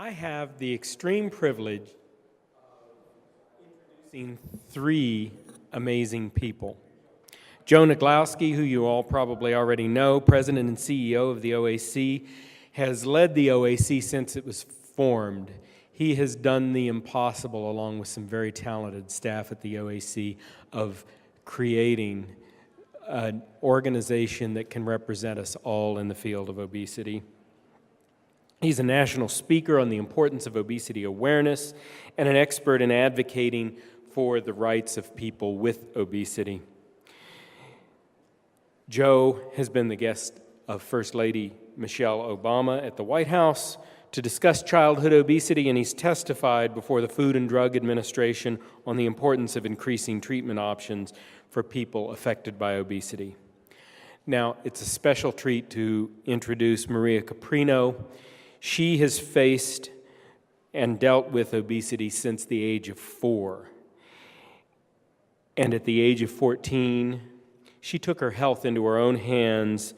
I have the extreme privilege of introducing three amazing people. Joe Nadglowski, who you all probably already know, President and CEO of the OAC, has led the OAC since it was formed. He has done the impossible, along with some very talented staff at the OAC, of creating an organization that can represent us all in the field of obesity. He's a national speaker on the importance of obesity awareness and an expert in advocating for the rights of people with obesity. Joe has been the guest of First Lady Michelle Obama at the White House to discuss childhood obesity, and he's testified before the Food and Drug Administration on the importance of increasing treatment options for people affected by obesity. Now, it's a special treat to introduce Maria Caprigno. She has faced and dealt with obesity since the age of 4. And at the age of 14, she took her health into her own hands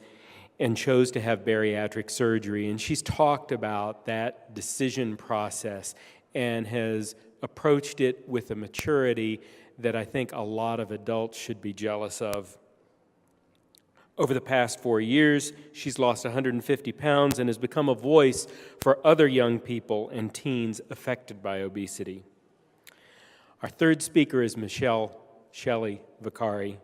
and chose to have bariatric surgery. And she's talked about that decision process and has approached it with a maturity that I think a lot of adults should be jealous of. Over the past 4 years, she's lost 150 pounds and has become a voice for other young people and teens affected by obesity. Our third speaker is Shelley Vicari,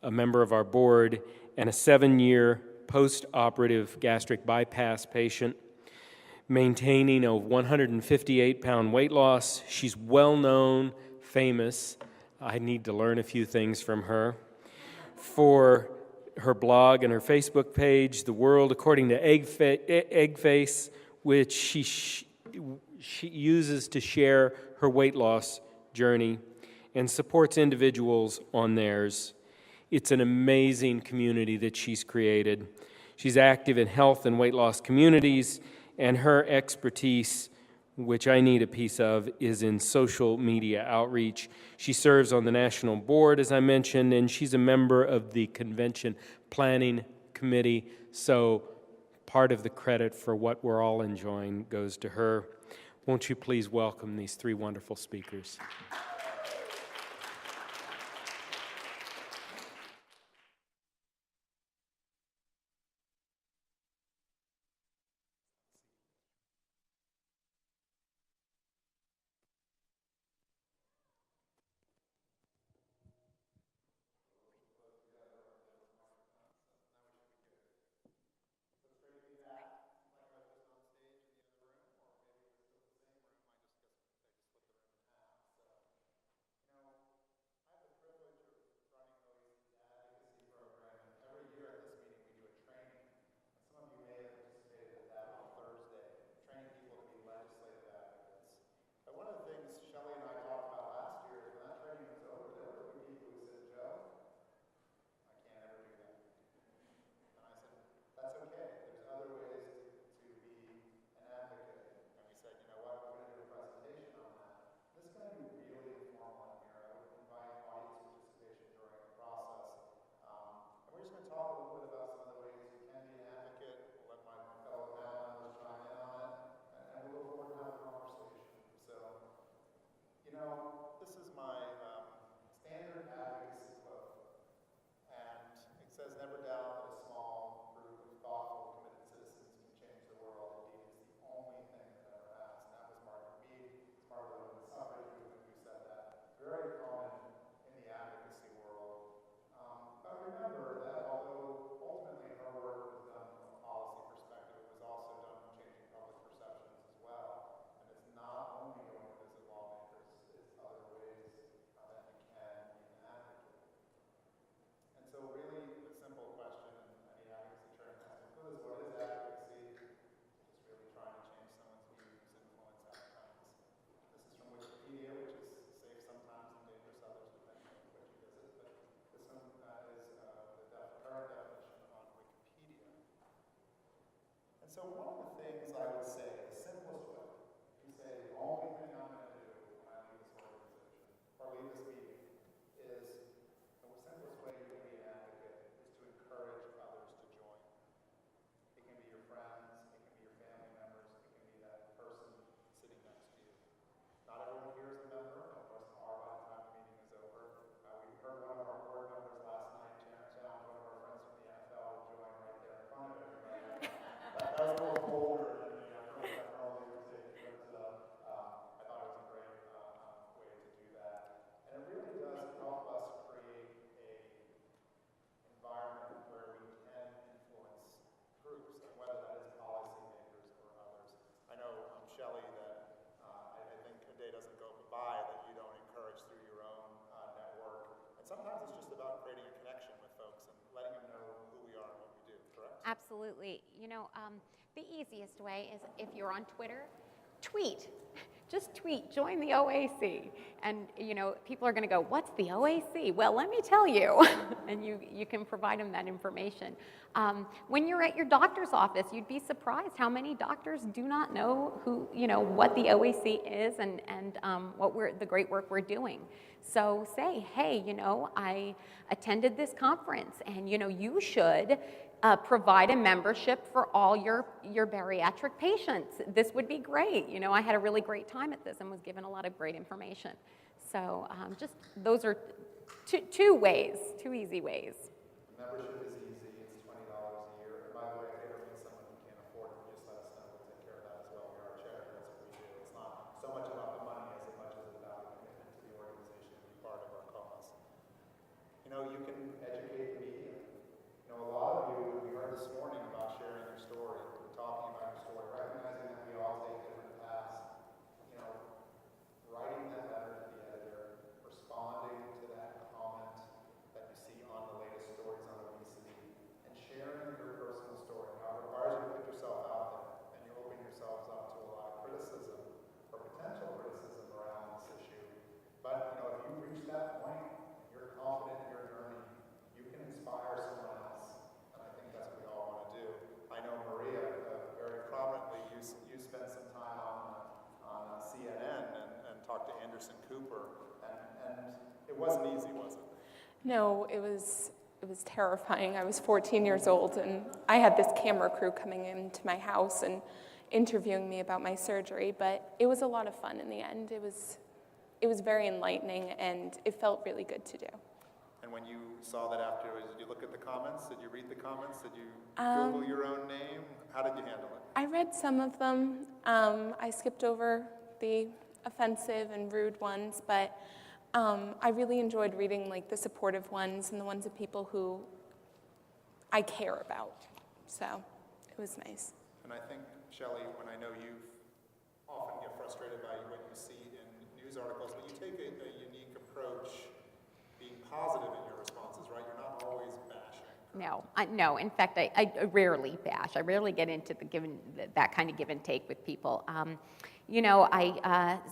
a member of our board and a 7-year post-operative gastric bypass patient, maintaining a 158-pound weight loss. She's well-known, famous. I need to learn a few things from her. For her blog and her Facebook page, The World According to Eggface, which she uses to share her weight loss journey and supports individuals on theirs. It's an amazing community that she's created. She's active in health and weight loss communities, and her expertise, which I need a piece of, is in social media outreach. She serves on the national board, as I mentioned, and she's a member of the convention planning committee, so part of the credit for what we're all enjoying goes to her. Won't you please welcome these three wonderful speakers? So one of the things I would say, the simplest way, you say the only thing I'm going to do when I leave this organization, or leave this meeting, is the simplest way you can be an advocate is to encourage others to join. It can be your friends, it can be your family members, it can be that person sometimes it's just about creating a connection with folks and letting them know who we are and what we do, correct? Absolutely. The easiest way is if you're on Twitter, tweet. Just tweet, join the OAC. And, people are going to go, what's the OAC? Well, let me tell you. And you can provide them that information. When you're at your doctor's office, you'd be surprised how many doctors do not know what the OAC is and what the great work we're doing. So say, hey, I attended this conference and, you should provide a membership for all your bariatric patients. This would be great. I had a really great time at this and was given a lot of great information. So just those are two ways, two easy ways. The membership is easy. It's $20 a year. And by the way, if you ever meet someone who can't afford it, just let us know. We'll take care of that as well. We're our charity. That's what we do. It's not so much about the money as much as about the commitment to the organization to be part of our cause. You can educate the media. A lot of you, we heard this morning about sharing your story, talking about your story, recognizing that we all take different paths. Writing that letter to the editor, responding to that comment that you see on the latest stories on obesity, and sharing your personal story. Now, it requires you to put yourself out there, and you open yourselves up to a lot of criticism or potential criticism around this issue. But, if you reach that point, you're confident in your journey, you can inspire someone else. And I think that's what we all want to do. I know Maria, very prominently, you spent some time on CNN and talked to Anderson Cooper, and it wasn't easy, was it? No, it was terrifying. I was 14 years old, and I had this camera crew coming into my house and interviewing me about my surgery, but it was a lot of fun in the end. It was very enlightening, and it felt really good to do. And when you saw that afterwards, did you look at the comments? Did you read the comments? Did you Google your own name? How did you handle it? I read some of them. I skipped over the offensive and rude ones, but I really enjoyed reading the supportive ones and the ones of people who I care about. So it was nice. And I think, Shelley, when I know you often get frustrated by what you see in news articles, but you take a unique approach, being positive in your responses, right? You're not always bashing. No. In fact, I rarely bash. I rarely get into that kind of give and take with people.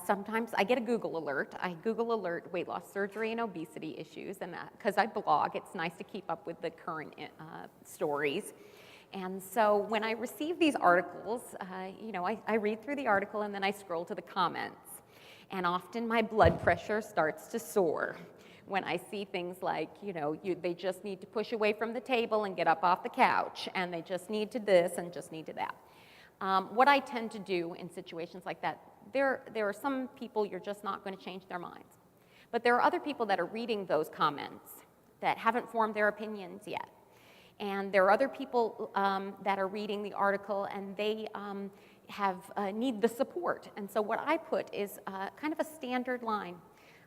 Sometimes I get a Google alert. I Google alert weight loss surgery and obesity issues, and because I blog, it's nice to keep up with the current stories. And so when I receive these articles, I read through the article and then I scroll to the comments. And often my blood pressure starts to soar when I see things like, they just need to push away from the table and get up off the couch, and they just need to this and just need to that. What I tend to do in situations like that, there are some people you're just not going to change their minds. But there are other people that are reading those comments that haven't formed their opinions yet. And there are other people that are reading the article and they need the support. And so what I put is kind of a standard line.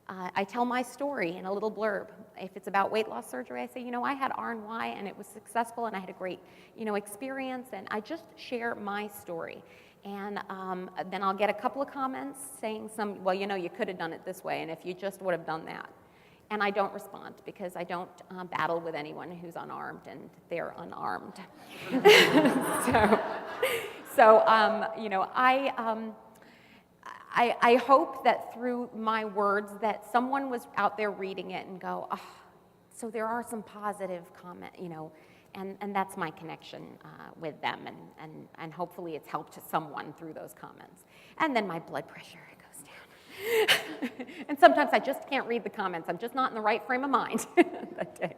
I tell my story in a little blurb. If it's about weight loss surgery, I say, I had R&Y and it was successful and I had a great, experience, and I just share my story. And then I'll get a couple of comments saying you could have done it this way, and if you just would have done that. And I don't respond because I don't battle with anyone who's unarmed, and they're unarmed. I hope that through my words that someone was out there reading it and go, oh, so there are some positive comments, and that's my connection with them, and hopefully it's helped someone through those comments. And then my blood pressure goes down. And sometimes I just can't read the comments. I'm just not in the right frame of mind that day.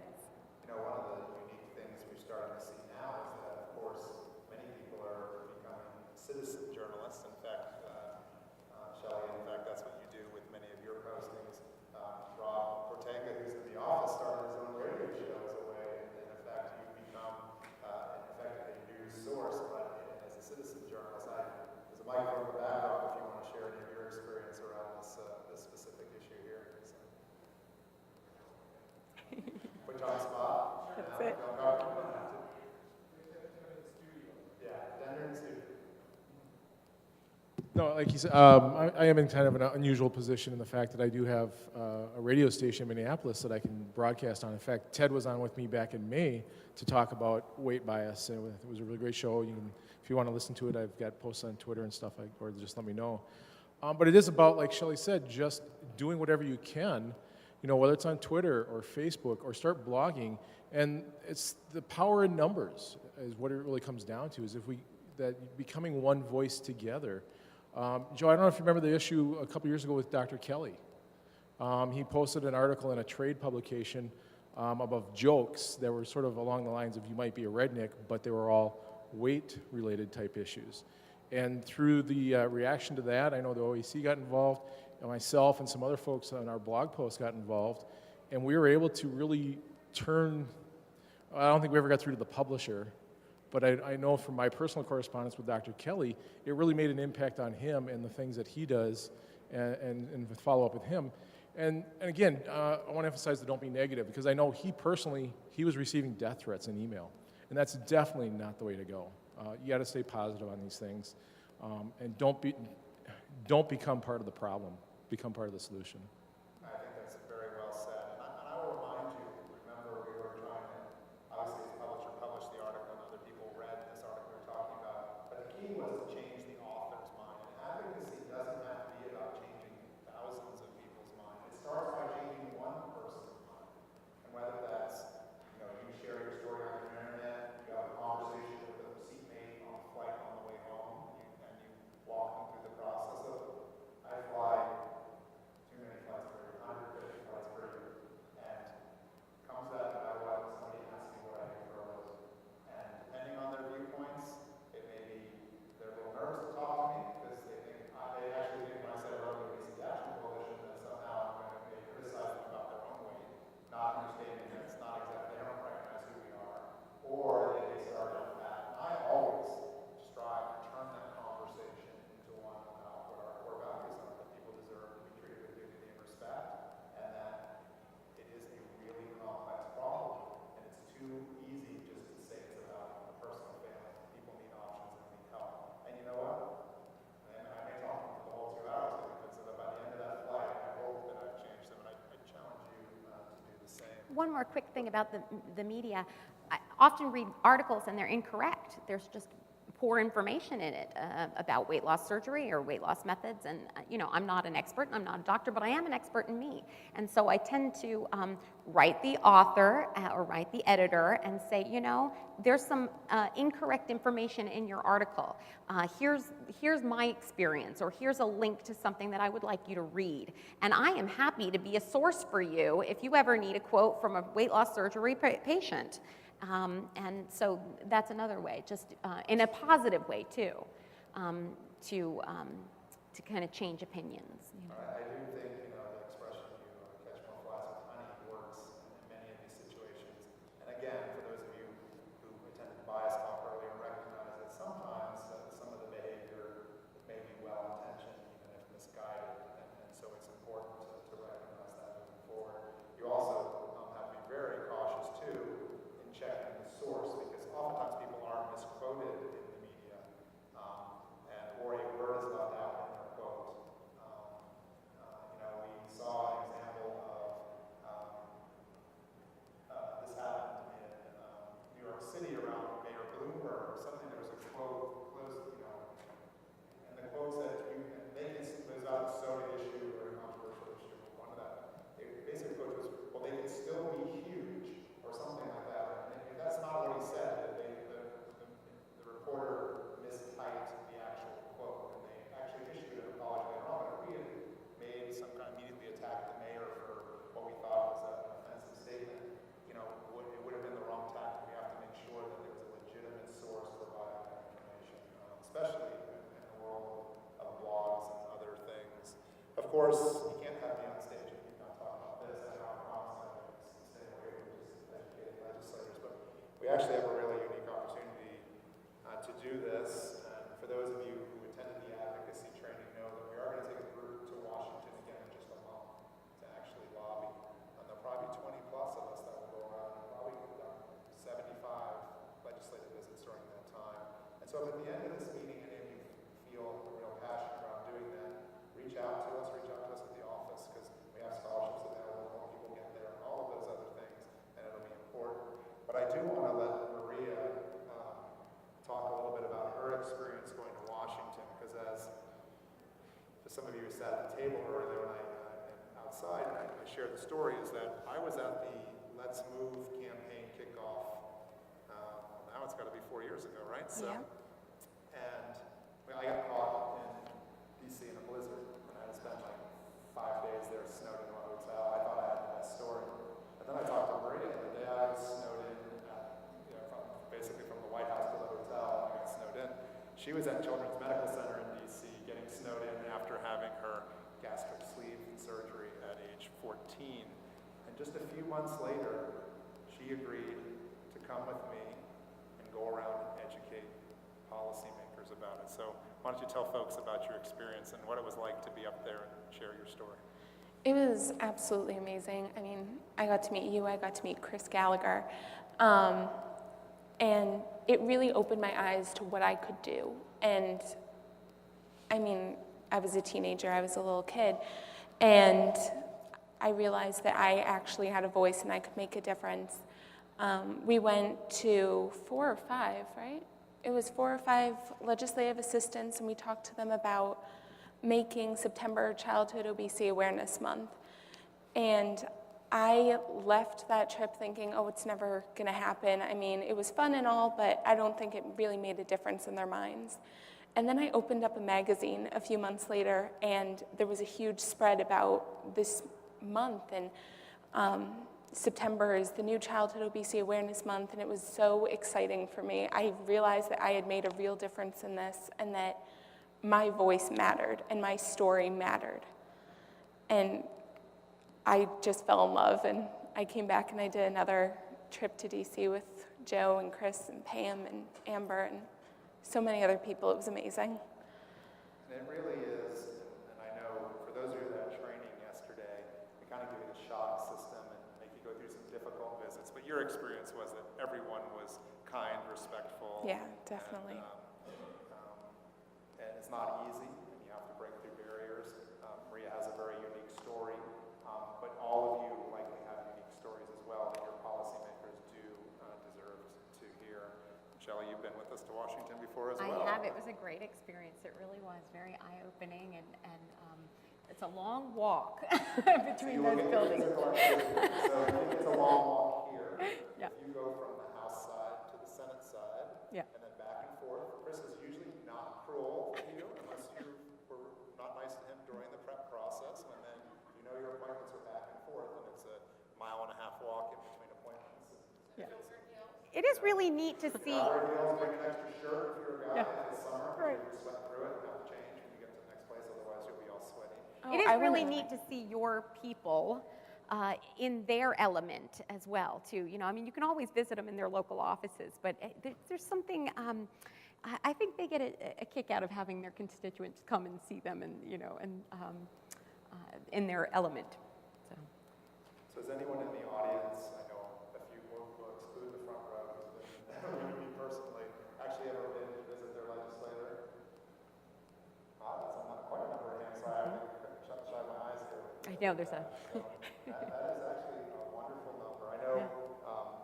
One of the unique things we're starting to see now is that, of course, many people are becoming citizen journalists. In fact, Shelley, that's what you do with many of your postings. Rob Ortega, who's in the office, started his own radio show as a way, and in effect, you've become, a news source, but as a citizen journalist, there's a microphone in the backdrop if you want to share any of your experience around this specific issue here. So. Which I'll No, like you said, I am in kind of an unusual position in the fact that I do have a radio station in Minneapolis that I can broadcast on. In fact, Ted was on with me back in May to talk about weight bias, and it was a really great show. If you want to listen to it, I've got posts on Twitter and stuff, or just let me know. But it is about, like Shelley said, just doing whatever you can, whether it's on Twitter or Facebook, or start blogging. And it's the power in numbers is what it really comes down to, is that becoming one voice together. Joe, I don't know if you remember the issue a couple years ago with Dr. Kelly. He posted an article in a trade publication about jokes that were sort of along the lines of you might be a redneck, but they were all weight-related type issues. And through the reaction to that, I know the OAC got involved, and myself and some other folks on our blog post got involved, and we were able to really I don't think we ever got through to the publisher, but I know from my personal correspondence with Dr. Kelly, it really made an impact on him and the things that he does and follow up with him. And again, I want to emphasize that don't be negative, because I know he was receiving death threats in email, and that's definitely not the way to go. You got to stay positive on these things, and don't become part of the problem. Become part of the solution. I think that's very well said. And I will remind you, remember we were trying to, obviously the publisher published the article and other people read this article we were talking about, but the key was to change the author's mind. And advocacy doesn't have to be about changing thousands of people's minds. It starts by changing one person's mind. And whether that's, you share your story on the internet, you have a conversation with a seatmate on a flight on the way home, and you walk them through the process of, I fly too many flights per year, 150 flights per year, and comes that no matter what, somebody asks me what I do for a living. And depending on their viewpoints, it may be they're a little nervous to talk to me because they actually think when I said earlier Obesity Action Coalition that somehow I'm going to be criticizing them about their own weight, not understanding that it's not exactly, they don't recognize who we are, or they start on that. And I always strive to turn that conversation into one about what our core values are, that people deserve to be treated with dignity and respect, and that it is a really complex problem, and it's too easy just to say it's about a personal failing. People need options and need help. And you know what? And I may talk for the whole 2 hours because by the end of that flight, I hope that I've changed them, and I challenge you to do the same. One more quick thing about the media. I often read articles and they're incorrect. There's just poor information in it about weight loss surgery or weight loss methods. And, I'm not an expert, and I'm not a doctor, but I am an expert in me. And so I tend to write the author or write the editor and say, there's some incorrect information in your article. Here's my experience, or here's a link to something that I would like you to read. And I am happy to be a source for you if you ever need a quote from a weight loss surgery patient. And so that's another way, just in a positive way too, to kind of change opinions. I do think, the expression catch more flies with honey works in many of these situations. And again, for those of you who attended the bias talk earlier, recognize that sometimes some of the behavior may be well-intentioned, even if misguided, and so it's important to recognize that moving forward. You also have to be very cautious too in checking the source, because oftentimes people are misquoted in the media, or a word is left out in their quote. We saw an example of this happened in New York City around Mayor Bloomberg or something. There was a quote, and the quote said, it was about the soda issue or a controversial issue, one of that. The basic quote was, well, they can still be huge, or something like that. And if that's not what he said, the reporter mistyped the actual quote, and they actually issued an apology later on. But if we had made some kind of immediately attack the mayor for what we thought was an offensive statement, it would have been the wrong tactic. We have to make sure that there was a legitimate source providing that information, especially in the world of blogs and other things. Of course, you can't have me on stage if you're not talking about this. I know I promise I'm going to stay away from just educated legislators, but we actually have a really unique opportunity to do this. And for those of you who attended the advocacy training know that we are going to take a group to Washington again in just a month to actually lobby. And there'll probably be 20 plus of us that will go around and probably conduct 75 legislative visits during that time. And so if at the end of this meeting any of you feel a real passion about to some of you who sat at the table earlier when outside, I shared the story, is that I was at the Let's Move campaign kickoff. Now it's got to be 4 years ago, right? So, Yeah. And I got caught in D.C. in a blizzard, and I had to spend like 5 days there snowed in my hotel. I thought I had the best story. And then I talked to Maria the day I was snowed in, basically from the White House to the hotel, and I got snowed in. She was at Children's Medical Center in D.C. getting snowed in after having her gastric sleeve surgery at age 14. And just a few months later, she agreed to come with me and go around and educate policymakers about it. So why don't you tell folks about your experience and what it was like to be up there and share your story? It was absolutely amazing. I mean, I got to meet you, I got to meet Chris Gallagher, and it really opened my eyes to what I could do. And I mean, I was a teenager, I was a little kid, and I realized that I actually had a voice and I could make a difference. We went to 4 or 5, right? It was 4 or 5 legislative assistants, and we talked to them about making September Childhood Obesity Awareness Month. And I left that trip thinking, oh, it's never gonna happen. I mean, it was fun and all, but I don't think it really made a difference in their minds. And then I opened up a magazine a few months later, and there was a huge spread about this month. And September is the new Childhood Obesity Awareness Month, and it was so exciting for me. I realized that I had made a real difference in this, and that my voice mattered, and my story mattered. And I just fell in love, and I came back and I did another trip to DC with Joe and Chris and Pam and Amber and so many other people. It was amazing. And it really is, and I know for those of you that had training yesterday, we kind of give you the shot system and make you go through some difficult visits, but your experience was that everyone was kind, respectful. Yeah, definitely. And it's not easy, and you have to break through barriers. Maria has a very unique story, but all of you likely have unique stories as well that your policymakers do deserve to hear. Shelley, you've been with us to Washington before as well. I have. It was a great experience. It really was very eye-opening, and it's a long walk between those buildings. So it's a long walk here. Yeah. If you go from the House side to the Senate side, Yeah. and then back and forth, Chris is usually not cruel to you unless you were not nice to him during the prep process, and then you know your appointments are back and forth, and it's a 1.5 mile walk in between appointments. Yeah. It is really neat to see. Bring an extra shirt if you're a guy in the summer. Right. You sweat through it and have to change when you get to the next place, otherwise you'll be all sweaty. It is really neat to see your people in their element as well, too. You know, I mean, you can always visit them in their local offices, but there's something. I think they get a kick out of having their constituents come and see them, and you know, and in their element. So is anyone in the audience? I know a few will exclude the front row. Me personally, actually ever been to visit their legislator? I'm not quite a number of hands, so I have to shut my eyes here. I know there's a. That is actually a wonderful number. I know,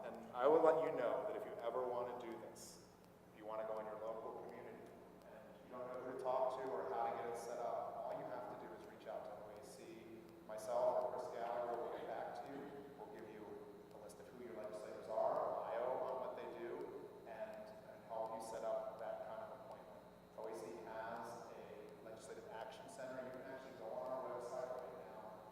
and I will let you know that if you ever want to do this, if you want to go in your local community and you don't know who to talk to or how to get it set up, all you have to do is reach out to OAC. Myself or Chris Gallagher will get back to you. We'll give you a list of who your legislators are, a bio on what they do, and help you set up that kind of appointment. OAC has a legislative action center. You can actually go on our website right now.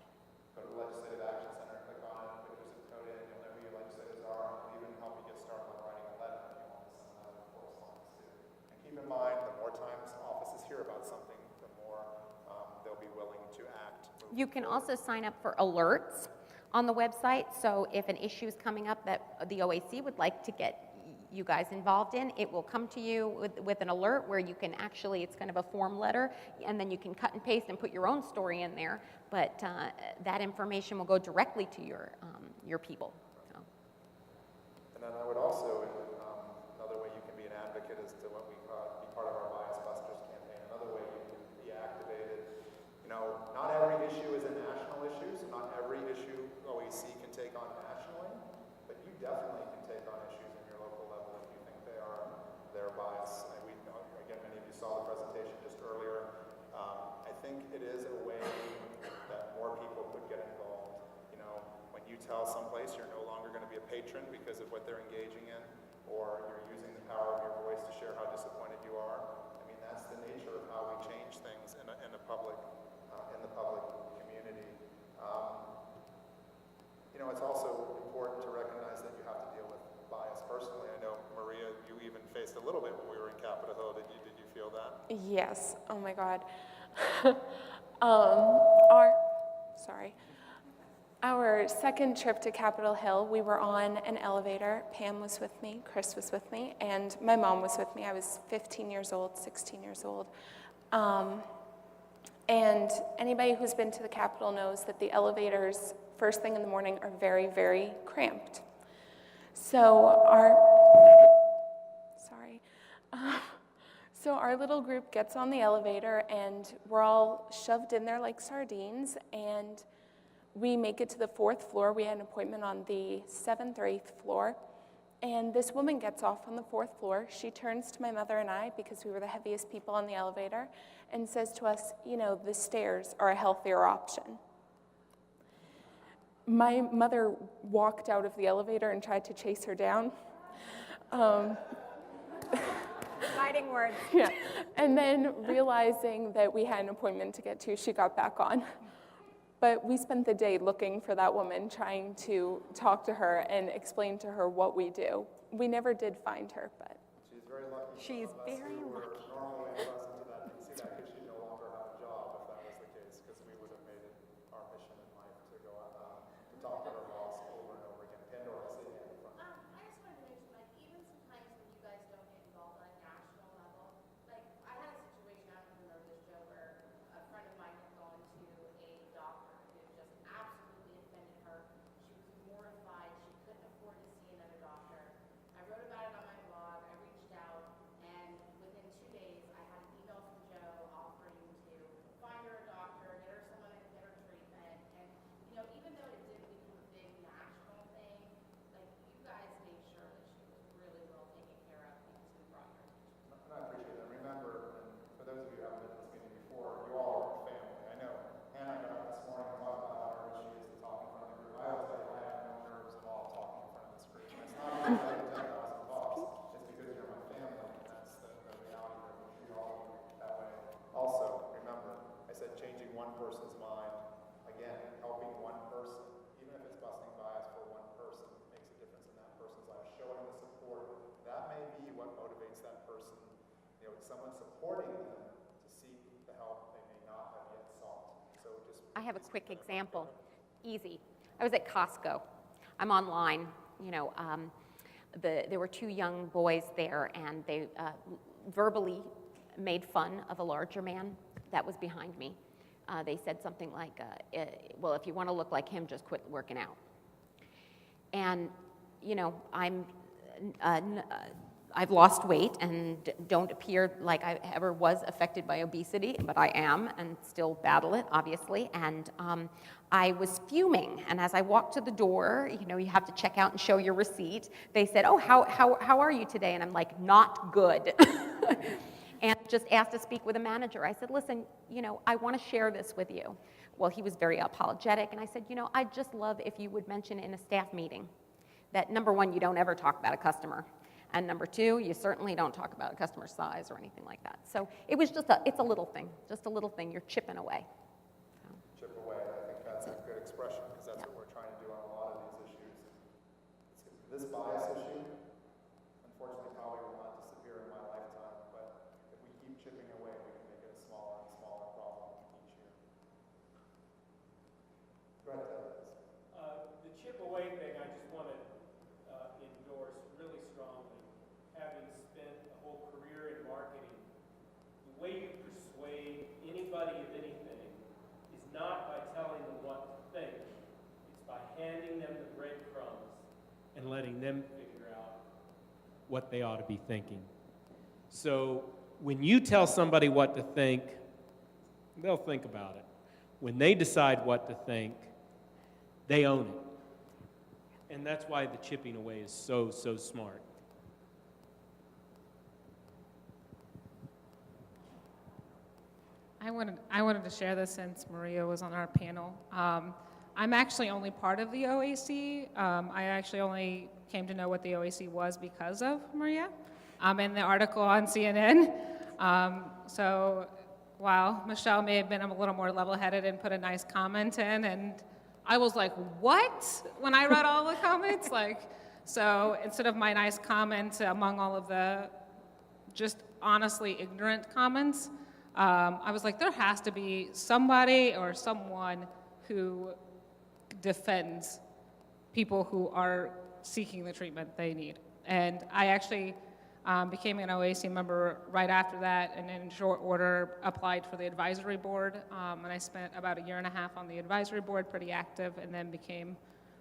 Go to the Legislative Action Center, click on it, put your zip code in, you'll know who your legislators are, and we'll even help you get started on writing a letter if you want to send out a correspondence to. And keep in mind, the more times offices hear about something, the more they'll be willing to act. You can also sign up for alerts on the website. So if an issue is coming up that the OAC would like to get you guys involved in, it will come to you with an alert where you can actually, it's kind of a form letter, and then you can cut and paste and put your own story in there, but that information will go directly to your people. So. And then I would also, another way you can be an advocate is to what we call, be part of our Bias Busters campaign. Another way you can be activated. You know, not every issue is a national issue, so not every issue OAC can take on nationally, but you definitely can take on issues in your local level if you think they're biased. And again, many of you saw the presentation just earlier. I think think it is a way that more people could get involved. You know, when you tell someplace you're no longer going to be a patron because of what they're engaging in, or you're using the power of your voice to share how disappointed you are. I mean, that's the nature of how we change things in the public community. You know, it's also important to recognize that you have to deal with bias personally. I know, Maria, you even faced a little bit when we were in Capitol Hill. Did you feel that? Yes. Oh my God. Our second trip to Capitol Hill, we were on an elevator. Pam was with me, Chris was with me, and my mom was with me. I was 15 years old, 16 years old. And anybody who's been to the Capitol knows that the elevators, first thing in the morning, are very, very cramped. So our little group gets on the elevator, and we're all shoved in there like sardines, and we make it to the 4th floor. We had an appointment on the 7th or 8th floor, and this woman gets off on the 4th floor. She turns to my mother and I, because we were the heaviest people on the elevator, and says to us, you know, the stairs are a healthier option. My mother walked out of the elevator and tried to chase her down. Fighting words. Yeah, and then realizing that we had an appointment to get to, she got back on. But we spent the day looking for that woman, trying to talk to her and explain to her what we do. We never did find her, but. She's very lucky. She's very lucky. Normally unpleasant to that, didn't see that because she no longer had a job, if that was the case, because we would have made it our mission in life to go out to talk to her boss over and over again. Pandora, say it in front. I just wanted to mention, like, even sometimes when you guys don't get involved on a national level, like, I had a situation, I don't know if you know this, Joe, where a friend of mine had gone to a doctor who just absolutely offended her. She was mortified. She couldn't afford to see another doctor. I wrote about it on my blog. I reached out, and within 2 days, I had an email from Joe offering to find her a doctor, get her someone that could get her treatment. And, you know, even though it didn't become a big national thing, like, you guys made sure that she was really well taken care of because we brought her attention. And I appreciate that. Remember, and for those of you who haven't been to this meeting before, you all are family. I know Hannah got up this morning and talked about how nervous she is to talk in front of the group. I will tell you, I have no nerves at all talking in front of this group. And it's not because I have 10,000 talks. It's because you're my family, and that's the reality that we treat all of you that way. Also, remember, I said changing one person's mind. Again, helping one person, even if it's busting bias for one person, makes a difference in that person's life. Showing the support, that may be what motivates that person. You know, someone supporting them to seek the help they may not have yet sought. So just I have a quick example. Easy. I was at Costco. I'm online. You know, there were 2 young boys there, and they verbally made fun of a larger man that was behind me. They said something like, well, if you want to look like him, just quit working out. And, you know, I've lost weight and don't appear like I ever was affected by obesity, but I am and still battle it, obviously. And I was fuming. And as I walked to the door, you know, you have to check out and show your receipt. They said, oh, how are you today? And I'm like, not good. And just asked to speak with a manager. I said, listen, you know, I want to share this with you. Well, he was very apologetic. And I said, you know, I'd just love if you would mention in a staff meeting that, number 1, you don't ever talk about a customer. And number 2, you certainly don't talk about a customer size or anything like that. So it was just it's a little thing, you're chipping away. So. chip away. I think that's a good expression because that's what we're trying to do on a lot of these issues. This bias issue, unfortunately, probably will not disappear in my lifetime, but if we keep chipping away, we can make it a smaller and smaller problem each year. Go ahead, Ted. The chip away thing, I just want to endorse really strongly. Having spent a whole career in marketing, the way you persuade anybody of anything is not by telling them what to think. It's by handing them the breadcrumbs and letting them figure out what they ought to be thinking. So when you tell somebody what to think, they'll think about it. When they decide what to think, they own it. And that's why the chipping away is so smart. I I wanted to share this since Maria was on our panel. I'm actually only part of the OAC. I actually only came to know what the OAC was because of Maria. In the article on CNN. So while Michelle may have been a little more level-headed and put a nice comment in, and I was like, what? When I read all the comments, so instead of my nice comment among all of the just honestly ignorant comments, I was like, there has to be somebody or someone who defends people who are seeking the treatment they need. And I actually became an OAC member right after that, and in short order applied for the advisory board. And I spent about a year and a half on the advisory board, pretty active, and then became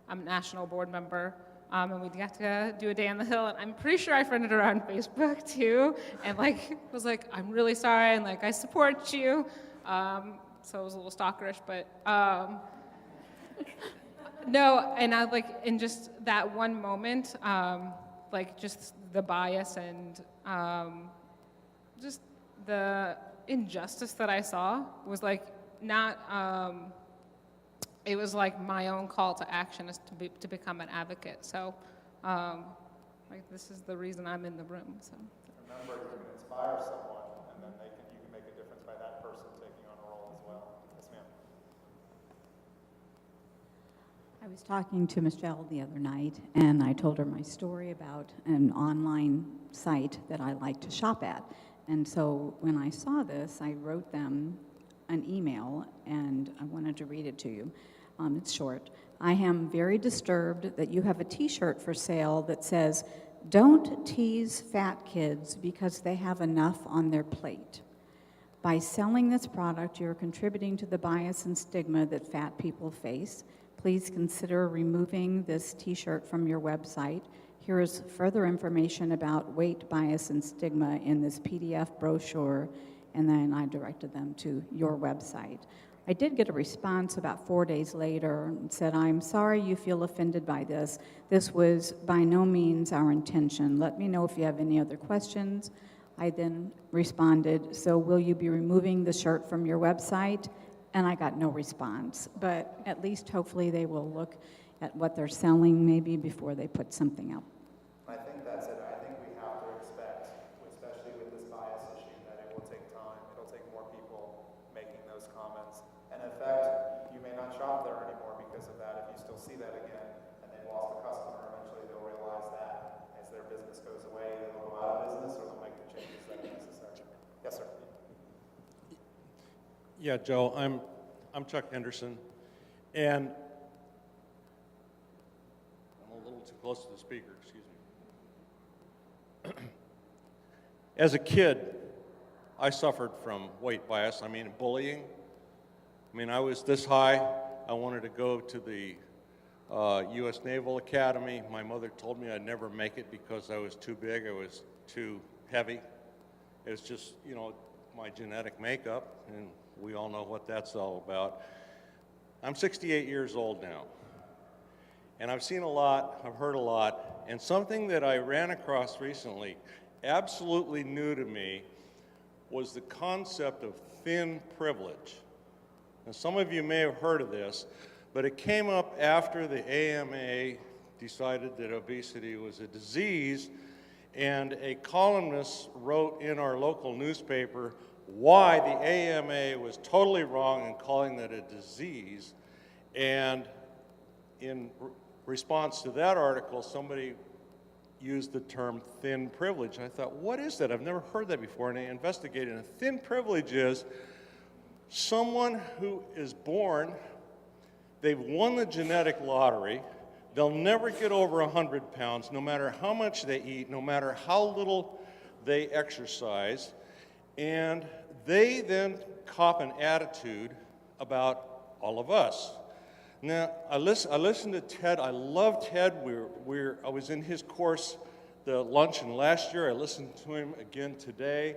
a national board member. And we got to do a day on the Hill, and I'm pretty sure I friended her on Facebook too, and was like, I'm really sorry, and I support you. So it was a little stalkerish, but no, and I in just that one moment, just the bias and just the injustice that I saw was not. It was my own call to action is to become an advocate. So, this is the reason I'm in the room. So. Remember, you can inspire someone, and then you can make a difference by that person taking on a role as well. Yes, ma'am. I was talking to Michelle the other night, and I told her my story about an online site that I like to shop at. And so when I saw this, I wrote them an email, and I wanted to read it to you. It's short. I am very disturbed that you have a t-shirt for sale that says, "Don't tease fat kids because they have enough on their plate." By selling this product, you're contributing to the bias and stigma that fat people face. Please consider removing this t-shirt from your website. Here is further information about weight bias and stigma in this PDF brochure, and then I directed them to your website. I did get a response about 4 days later and said, "I'm sorry you feel offended by this. This was by no means our intention. Let me know if you have any other questions." I then responded, "So will you be removing the shirt from your website?" And I got no response, but at least hopefully they will look at what they're selling maybe before they put something up. I think that's it. I think we have to expect, especially with this bias issue, that it will take time. It'll take more people making those comments. And in fact, you may not shop there anymore because of that. If you still see that again and they've lost a customer, eventually they'll realize that as their business goes away, they'll go out of business or they'll make the changes that are necessary. Yes, sir. Yeah, Joe, I'm Chuck Henderson, and I'm a little too close to the speaker, excuse me. As a kid, I suffered from weight bias, bullying. I was this high. I wanted to go to the U.S. Naval Academy. My mother told me I'd never make it because I was too big, I was too heavy. It was just, my genetic makeup, and we all know what that's all about. I'm 68 years old now, and I've seen a lot, I've heard a lot, and something that I ran across recently, absolutely new to me, was the concept of thin privilege. Now, some of you may have heard of this, but it came up after the AMA decided that obesity was a disease, and a columnist wrote in our local newspaper why the AMA was totally wrong in calling that a disease. And in response to that article, somebody used the term thin privilege. And I thought, what is that? I've never heard that before. And I investigated. And thin privilege is someone who is born, they've won the genetic lottery, they'll never get over 100 pounds, no matter how much they eat, no matter how little they exercise, and they then cop an attitude about all of us. Now, I listened to Ted. I love Ted. I was in his course, the luncheon last year. I listened to him again today,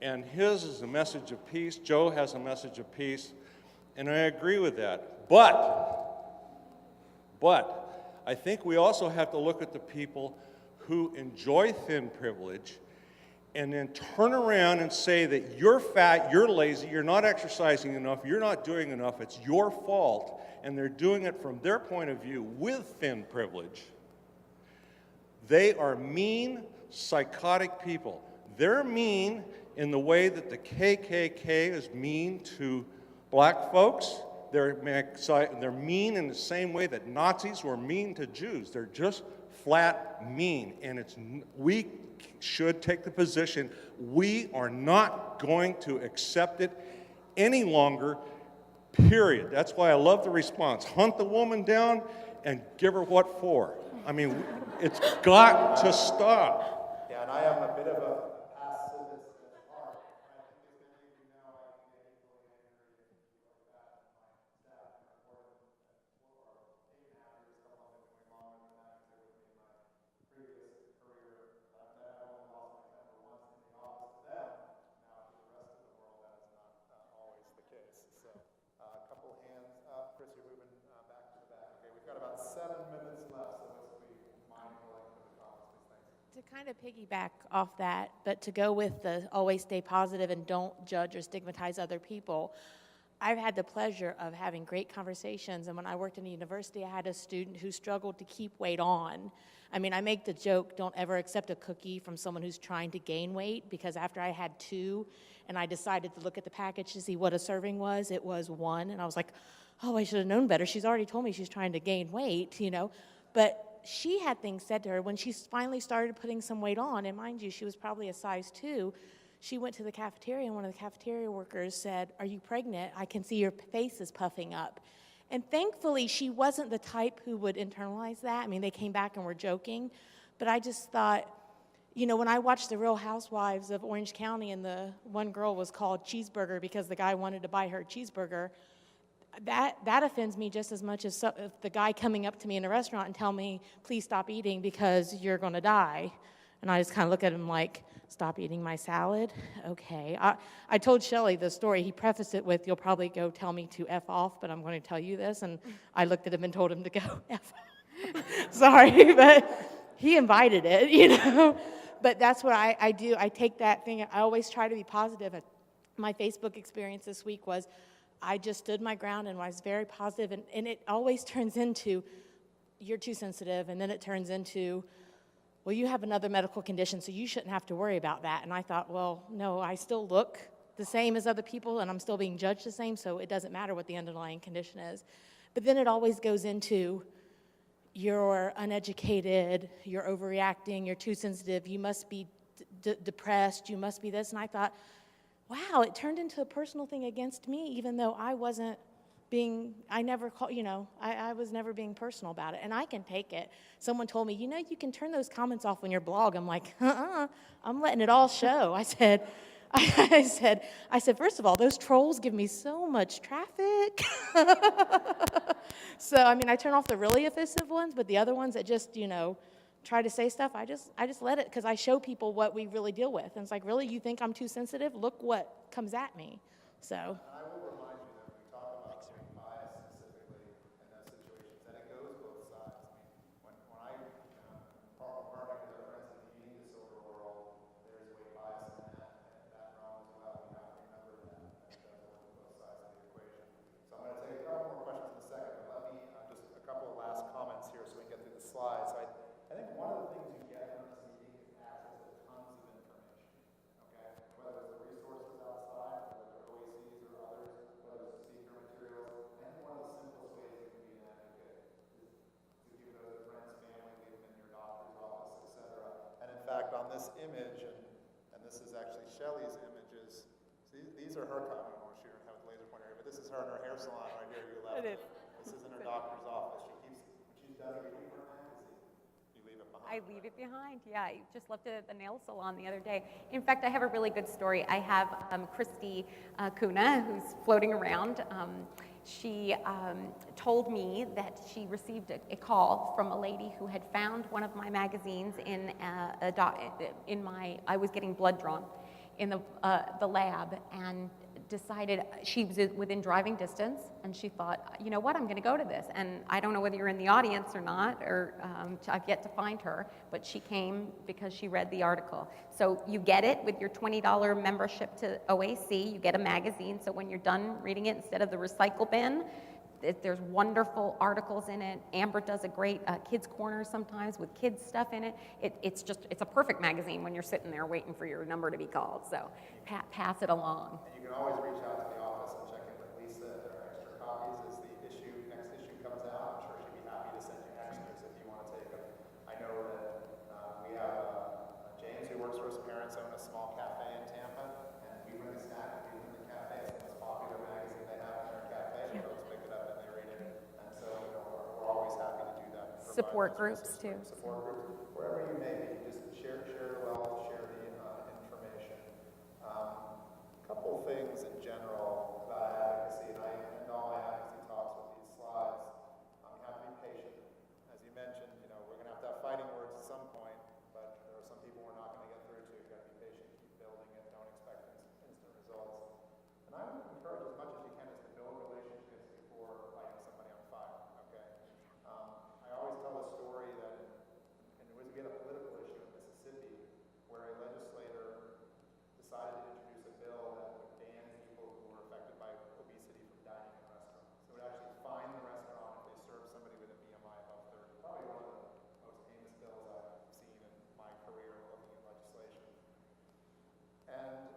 and his is a message of peace. Joe has a message of peace, and I agree with that. But I think we also have to look at the people who enjoy thin privilege and then turn around and say that you're fat, you're lazy, you're not exercising enough, you're not doing enough, it's your fault, and they're doing it from their point of view with thin privilege, they are mean, psychotic people. They're mean in the way that the KKK is mean to black folks. They're mean in the same way that Nazis were mean to Jews. They're just flat mean, and we should take the position we are not going to accept it any longer, period. That's why I love the response. Hunt the woman down and give her what for. I mean, it's got to stop. Yeah, and I am a bit of a pacifist at heart. I think as many of you know, I can get equally angry and like that. My staff and my board for 8.5 years, a couple of them going longer than that, because they were in my previous career. I only lost my temper once in the office to them. Now, for the rest of the world, that is not always the case. So, a couple hands up. Chris, you're moving back to the back. Okay, we've got about 7 minutes left, so let's be mindful of the comments, please. Thanks. To kind of piggyback off that, but to go with the always stay positive and don't judge or stigmatize other people, I've had the pleasure of having great conversations, and when I worked in a university, I had a student who struggled to keep weight on. I mean, I make the joke, don't ever accept a cookie from someone who's trying to gain weight, because after I had 2 and I decided to look at the package to see what a serving was, it was 1, and I was like, oh, I should have known better. She's already told me she's trying to gain weight, you know, but she had things said to her when she finally started putting some weight on, and mind you, she was probably a size 2. She went to the cafeteria, and one of the cafeteria workers said, are you pregnant? I can see your face is puffing up. And thankfully, she wasn't the type who would internalize that. I mean, they came back and were joking, but I just thought, you know, when I watched The Real Housewives of Orange County, and the one girl was called Cheeseburger because the guy wanted to buy her a cheeseburger, that offends me just as much as if the guy coming up to me in a restaurant and tell me, please stop eating because you're going to die. And I just kind of look at him like, stop eating my salad? Okay. I told Shelley the story. He prefaced it with, you'll probably go tell me to F off, but I'm going to tell you this. And I looked at him and told him to go F off. Sorry, but he invited it, you know. But that's what I do. I take that thing. I always try to be positive. My Facebook experience this week was, I just stood my ground and was very positive, and it always turns into, you're too sensitive, and then it turns into, well, you have another medical condition, so you shouldn't have to worry about that. And I thought, well, no, I still look the same as other people, and I'm still being judged the same, so it doesn't matter what the underlying condition is. But then it always goes into, you're uneducated, you're overreacting, you're too sensitive, you must be depressed, you must be this. And I thought, wow, it turned into a personal thing against me, even though I wasn't being, I never called, you know, I was never being personal about it. And I can take it. Someone told me, you know, you can turn those comments off on your blog. I'm like, I'm letting it all show. I said, first of all, those trolls give me so much traffic. So, I mean, I turn off the really offensive ones, but the other ones that just, you know, try to say stuff, I just let it, because I show people what we really deal with. And it's like, really, you think I'm too sensitive? Look what comes at me. So. And I will remind you that when we talk about bias specifically in those situations, that it goes both sides. I mean, when I partner with our friends in the eating disorder world, there's weight bias in that realm as well. We have to remember that. It does work with both sides of the equation. So I'm going to take a couple more questions in a second, but let me just a couple of last comments here so we can get through the slides. I think one of the things you get from this meeting is access to tons of information, okay? Whether it's the resources outside, whether they're OACs or others, whether it's speaker materials. I think one of the simplest ways you can be an advocate is to give those to friends, family, leave them in your doctor's office, etc. And in fact, on this image, and this is actually Shelley's images, see, these are her comments. I wish you didn't have a laser pointer here, but this is her in her hair salon right here. You left. This is in her doctor's office. She's done everything for her. I leave it behind. Yeah, I just left it at the nail salon the other day. In fact, I have a really good story. I have Christy Kuna, who's floating around. She told me that she received a call from a lady who had found one of my magazines in I was getting blood drawn in the lab, and decided she was within driving distance, and she thought, you know what, I'm going to go to this. And I don't know whether you're in the audience or not, or I've yet to find her, but she came because she read the article. So you get it with your $20 membership to OAC. You get a magazine, so when you're done reading it, instead of the recycle bin, there's wonderful articles in it. Amber does a great kids corner sometimes with kids stuff in it. It's a perfect magazine when you're sitting there waiting for your number to be called. So pass it along. And you can always reach out to the office and check in with Lisa if there are extra copies as the next issue comes out. I'm sure she'd be happy to send you extras if you want to take them. I know that we have James, who works for us, parents own a small cafe in Tampa, and we bring a snack to them in the cafe. It's the most popular magazine they have in their cafe. Yeah. Folks pick it up and they read it. And so we're always happy to do that. Provide Support those groups, resources. too. Support groups, wherever you may be, just share the wealth, share the information. Couple things in general about advocacy, and I end all my advocacy talks with these slides. You have to be patient. As you mentioned, we're going to have fighting words at some point, but there are some people we're not going to get through to. You've got to be patient, keep building it, don't expect instant results. And I would encourage as much as you can is to build relationships before lighting somebody on fire, okay? I always tell the story that, and it was a political issue in Mississippi, where a legislator decided to introduce a bill that would ban people who were affected by obesity from dining in restaurants. So it would actually fine the restaurant if they serve somebody with a BMI above 30. Probably one of the most heinous bills I've seen in my career looking at legislation. And,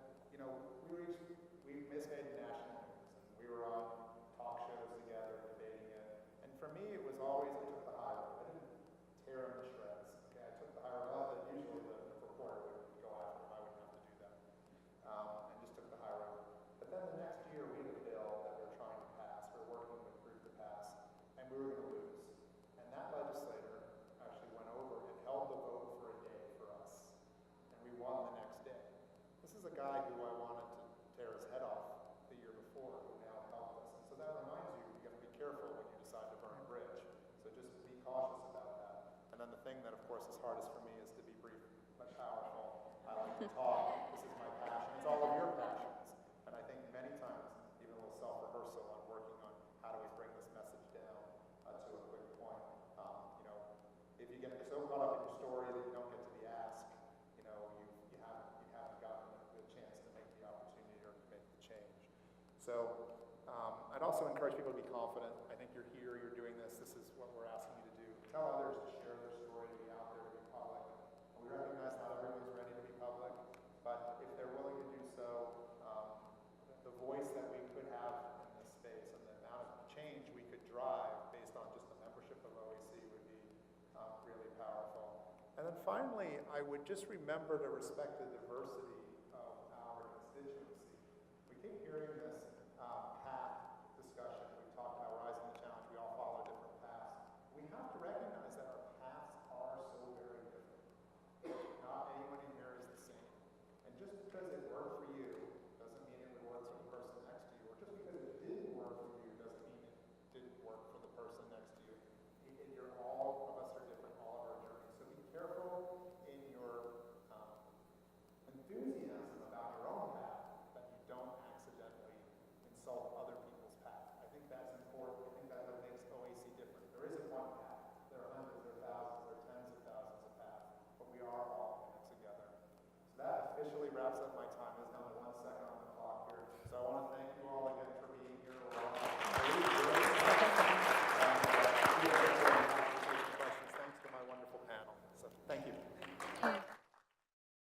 we made national news, and we were on talk shows together debating it. And for me, it was always, I took the high road. I didn't tear him to shreds. Okay, I took the high road. Well, that usually the reporter would go after him. I wouldn't have to do that. And just took the high road. But then the next year, we had a bill that we were trying to pass. We were working with a group to pass, and we were going to lose. And that legislator actually went over and held the vote for a day for us. And we won the next day. This is a guy who I wanted to tear his head off the year before, who now helped us. And so that reminds you, you have to be careful when you decide to burn a bridge. So just be cautious about that. And then the thing that, of course, is hardest for me is to be brief but powerful. I like to talk. This is my passion. It's all of your passions. And I think many times, even a little self-rehearsal on working on how do we bring this message down to a quick point. If you get so caught up in your story that you don't get to the ask, you haven't gotten the chance to make the opportunity or make the change. So I'd also encourage people to be confident. I think you're here, you're doing this. This is what we're asking you to do. Tell others to share their story, to be out there, to be public. We recognize not everyone's ready to be public, but if they're willing to do so, the voice that we could have in this space and the amount of change we could drive based on just the membership of OAC would be really powerful. And then finally, I would just remember to respect the diversity of our constituency. We keep hearing